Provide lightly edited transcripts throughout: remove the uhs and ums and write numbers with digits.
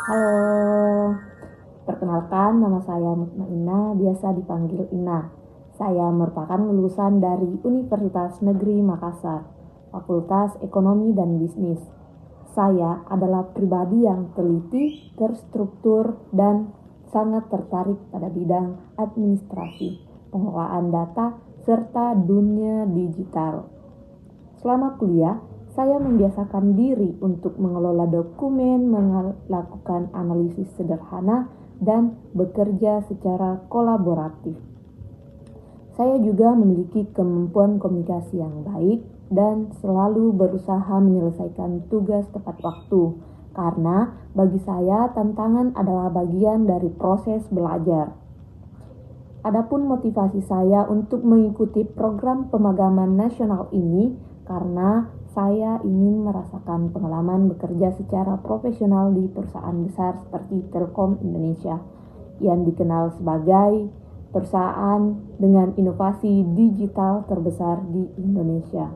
Halo, perkenalkan nama saya Mutmainah, biasa dipanggil Ina. Saya merupakan lulusan dari Universitas Negeri Makassar, Fakultas Ekonomi dan Bisnis. Saya adalah pribadi yang teliti, terstruktur, dan sangat tertarik pada bidang administrasi, pengelolaan data, serta dunia digital. Selama kuliah, saya membiasakan diri untuk mengelola dokumen, melakukan analisis sederhana, dan bekerja secara kolaboratif. Saya juga memiliki kemampuan komunikasi yang baik dan selalu berusaha menyelesaikan tugas tepat waktu, karena bagi saya tantangan adalah bagian dari proses belajar. Adapun motivasi saya untuk mengikuti program pemagangan nasional ini karena saya ingin merasakan pengalaman bekerja secara profesional di perusahaan besar seperti Telkom Indonesia yang dikenal sebagai perusahaan dengan inovasi digital terbesar di Indonesia.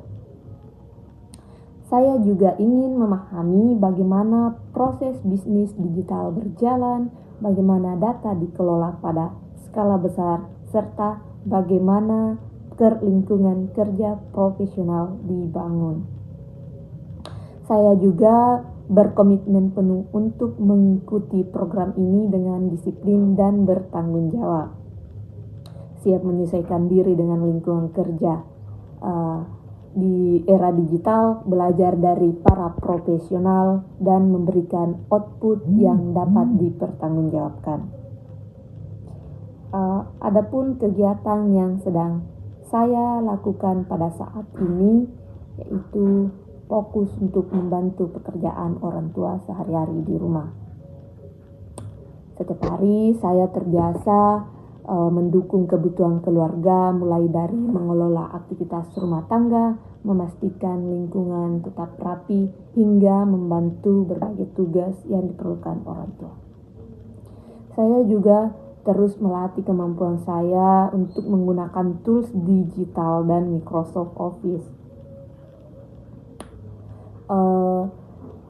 Saya juga ingin memahami bagaimana proses bisnis digital berjalan, bagaimana data dikelola pada skala besar, serta bagaimana lingkungan kerja profesional dibangun. Saya juga berkomitmen penuh untuk mengikuti program ini dengan disiplin dan bertanggung jawab. Siap menyesuaikan diri dengan lingkungan kerja di era digital, belajar dari para profesional, dan memberikan output yang dapat dipertanggungjawabkan. Adapun kegiatan yang sedang saya lakukan pada saat ini yaitu fokus untuk membantu pekerjaan orang tua sehari-hari di rumah. Setiap hari saya terbiasa mendukung kebutuhan keluarga, mulai dari mengelola aktivitas rumah tangga, memastikan lingkungan tetap rapi, hingga membantu berbagai tugas yang diperlukan orang tua. Saya juga terus melatih kemampuan saya untuk menggunakan tools digital dan Microsoft Office.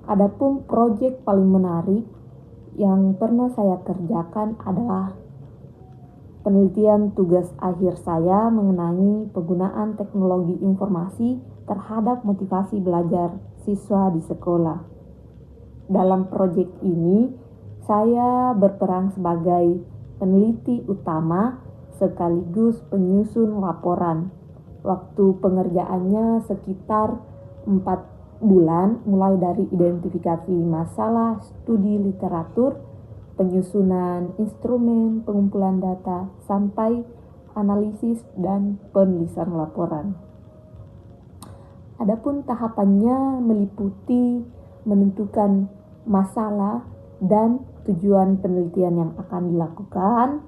Adapun proyek paling menarik yang pernah saya kerjakan adalah penelitian tugas akhir saya mengenai penggunaan teknologi informasi terhadap motivasi belajar siswa di sekolah. Dalam proyek ini, saya berperan sebagai peneliti utama sekaligus penyusun laporan. Waktu pengerjaannya sekitar 4 bulan, mulai dari identifikasi masalah, studi literatur, penyusunan instrumen, pengumpulan data, sampai analisis dan penulisan laporan. Adapun tahapannya meliputi menentukan masalah dan tujuan penelitian yang akan dilakukan,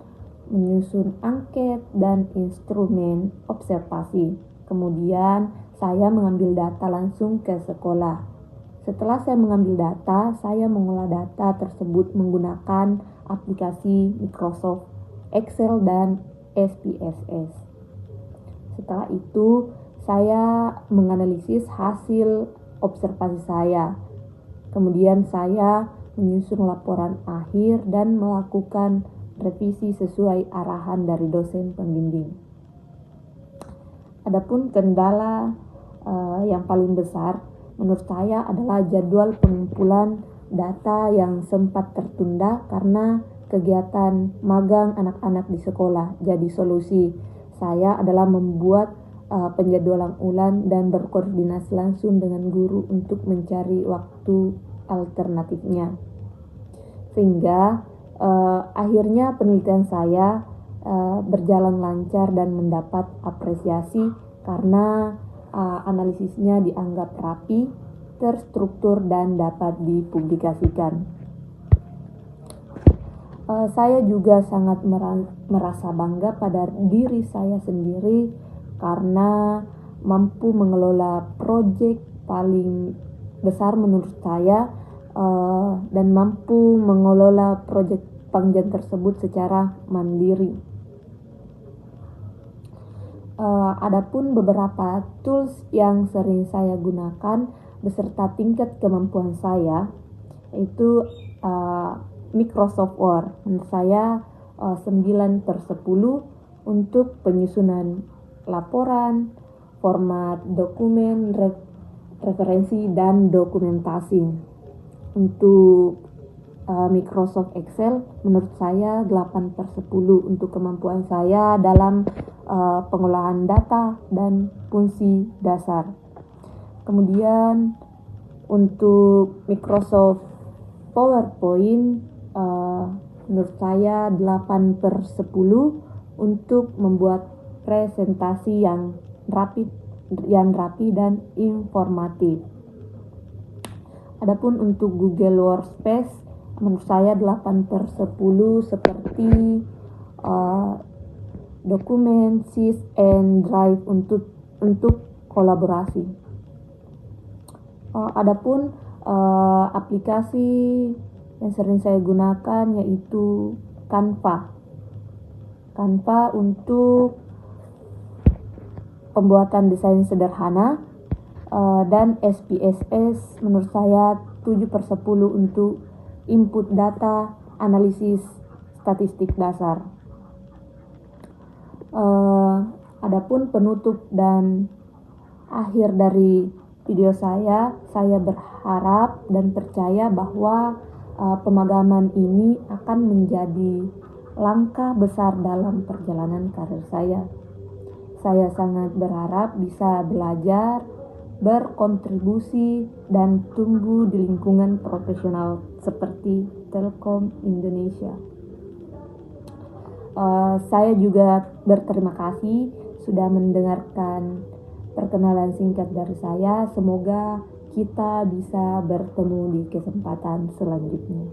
menyusun angket dan instrumen observasi. Kemudian saya mengambil data langsung ke sekolah. Setelah saya mengambil data, saya mengolah data tersebut menggunakan aplikasi Microsoft Excel dan SPSS. Setelah itu, saya menganalisis hasil observasi saya. Kemudian saya menyusun laporan akhir dan melakukan revisi sesuai arahan dari dosen pembimbing. Adapun kendala yang paling besar menurut saya adalah jadwal pengumpulan data yang sempat tertunda karena kegiatan magang anak-anak di sekolah. Jadi solusi saya adalah membuat penjadwalan ulang dan berkoordinasi langsung dengan guru untuk mencari waktu alternatifnya. Sehingga akhirnya penelitian saya berjalan lancar dan mendapat apresiasi karena analisisnya dianggap rapi, terstruktur, dan dapat dipublikasikan. Saya juga sangat merasa bangga pada diri saya sendiri karena mampu mengelola proyek paling besar menurut saya dan mampu mengelola proyek panjang tersebut secara mandiri. Adapun beberapa tools yang sering saya gunakan beserta tingkat kemampuan saya, yaitu Microsoft Word. Menurut saya 9/10 untuk penyusunan laporan, format dokumen, referensi, dan dokumentasi. Untuk Microsoft Excel menurut saya 8/10 untuk kemampuan saya dalam pengolahan data dan fungsi dasar. Kemudian untuk Microsoft PowerPoint menurut saya 8/10 untuk membuat presentasi yang rapi dan informatif. Adapun untuk Google Workspace menurut saya 8/10 seperti dokumen, sheets, and drive untuk kolaborasi. Adapun aplikasi yang sering saya gunakan yaitu Canva untuk pembuatan desain sederhana, dan SPSS menurut saya 7/10 untuk input data, analisis statistik dasar. Adapun penutup dan akhir dari video saya berharap dan percaya bahwa pemagaman ini akan menjadi langkah besar dalam perjalanan karir saya. Saya sangat berharap bisa belajar, berkontribusi, dan tumbuh di lingkungan profesional seperti Telkom Indonesia. Saya juga berterima kasih sudah mendengarkan perkenalan singkat dari saya. Semoga kita bisa bertemu di kesempatan selanjutnya.